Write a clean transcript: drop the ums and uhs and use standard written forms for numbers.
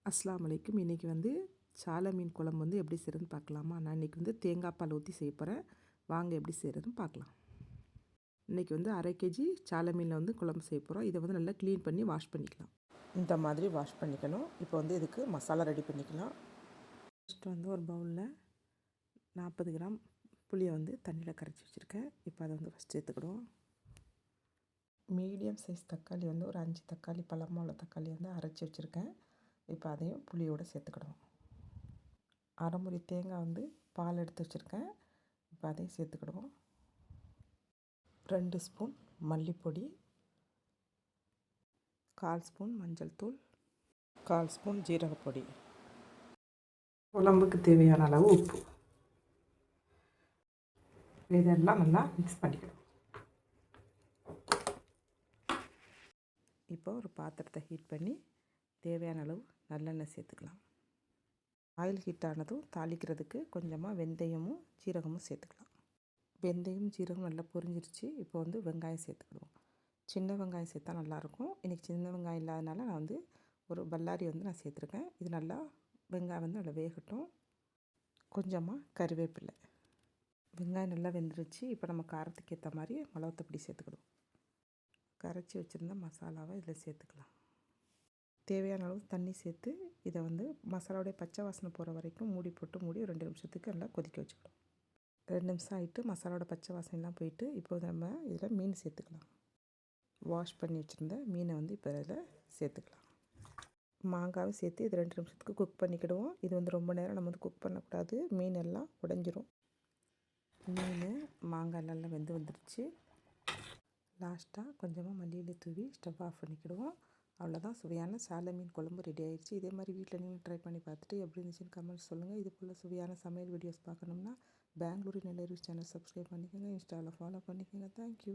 அஸ்ஸலாமு அலைக்கும். இன்றைக்கி வந்து சால மீன் குழம்பு வந்து எப்படி செய்கிறதுன்னு பார்க்கலாமா? நான் இன்றைக்கி வந்து தேங்காய் பால் ஊற்றி செய்ய போகிறேன். வாங்க எப்படி செய்கிறதுன்னு பார்க்கலாம். இன்றைக்கி வந்து 1/2 கேஜி சால மீனில் வந்து குழம்பு செய்ய போகிறோம். இதை வந்து நல்லா க்ளீன் பண்ணி வாஷ் பண்ணிக்கலாம். இந்த மாதிரி வாஷ் பண்ணிக்கணும். இப்போ வந்து இதுக்கு மசாலா ரெடி பண்ணிக்கலாம். ஃபஸ்ட்டு வந்து ஒரு பவுலில் 40 கிராம் புளியை வந்து தண்ணியில் கரைச்சி வச்சுருக்கேன். இப்போ அதை வந்து ஃபஸ்ட் சேர்த்துக்கிடுவோம். மீடியம் சைஸ் தக்காளி வந்து ஒரு 5 தக்காளி பழமாக உள்ள தக்காளி வந்து அரைச்சி வச்சுருக்கேன். இப்போ அதையும் புளியோடு சேர்த்துக்கிடுவோம். அரை முறி தேங்காய் வந்து பால் எடுத்து வச்சுருக்கேன். இப்போ அதையும் சேர்த்துக்கிடுவோம். 2 ஸ்பூன் மல்லிப்பொடி, 1/4 ஸ்பூன் மஞ்சள் தூள், 1/4 ஸ்பூன் ஜீரகப்பொடி, குழம்புக்கு தேவையான அளவு உப்பு. இதெல்லாம் நல்லா மிக்ஸ் பண்ணிக்கணும். இப்போ ஒரு பாத்திரத்தை ஹீட் பண்ணி தேவையான அளவு நல்லெண்ணெய் சேர்த்துக்கலாம். ஆயில் ஹீட் ஆனதும் தாளிக்கிறதுக்கு கொஞ்சமாக வெந்தயமும் ஜீரகமும் சேர்த்துக்கலாம். வெந்தயம் ஜீரகம் நல்லா பொரிஞ்சிருச்சு. இப்போ வந்து வெங்காயம் சேர்த்துக்கிடுவோம். சின்ன வெங்காயம் சேர்த்தா நல்லாயிருக்கும். இன்றைக்கி சின்ன வெங்காயம் இல்லாதனால நான் வந்து ஒரு பல்லாரி வந்து நான் சேர்த்துருக்கேன். இது நல்லா வெங்காயம் வந்து நல்லா வேகட்டும். கொஞ்சமாக கருவேப்பிலை. வெங்காயம் நல்லா வெந்துருச்சு. இப்போ நம்ம காரத்துக்கு ஏற்ற மாதிரி மிளகாத்தூள் சேர்த்துக்கிடுவோம். கரைச்சி வச்சுருந்த மசாலாவை இதில் சேர்த்துக்கலாம். தேவையான அளவு தண்ணி சேர்த்து இதை வந்து மசாலாவுடைய பச்சை வாசனை போகிற வரைக்கும் மூடி போட்டு மூடி 2 நிமிஷத்துக்கு நல்லா கொதிக்க வச்சுக்கணும். 2 நிமிஷம் ஆகிட்டு மசாலாவோட பச்சை வாசனைலாம் போயிட்டு இப்போ நம்ம இதில் மீன் சேர்த்துக்கலாம். வாஷ் பண்ணி வச்சுருந்த மீனை வந்து இப்போ இதில் சேர்த்துக்கலாம். மாங்காவை சேர்த்து இது 2 நிமிஷத்துக்கு குக் பண்ணிக்கிடுவோம். இது வந்து ரொம்ப நேரம் நம்ம வந்து குக் பண்ணக்கூடாது. மீன் எல்லாம் உடைஞ்சிரும். மீன் மாங்காய் நல்லா வெந்து வந்துடுச்சு. லாஸ்ட்டாக கொஞ்சமாக மல்லியிலை தூவி ஸ்டவ் ஆஃப் பண்ணிக்கிடுவோம். அவ்வளோதான், சுவையான சால மீன் குழம்பு ரெடி ஆயிடுச்சு. இதே மாதிரி வீட்டில் நீங்களும் ட்ரை பண்ணி பார்த்துட்டு எப்படி இருந்துச்சுன்னு கமெண்ட்ஸ் சொல்லுங்கள். இது போல் சுவையான சமையல் வீடியோஸ் பார்க்கணும்னா பெங்களூரு நிலரு சேனல் சப்ஸ்கிரைப் பண்ணிக்கோங்க. இன்ஸ்டாவில் ஃபாலோ பண்ணிக்கோங்க. தேங்க்யூ.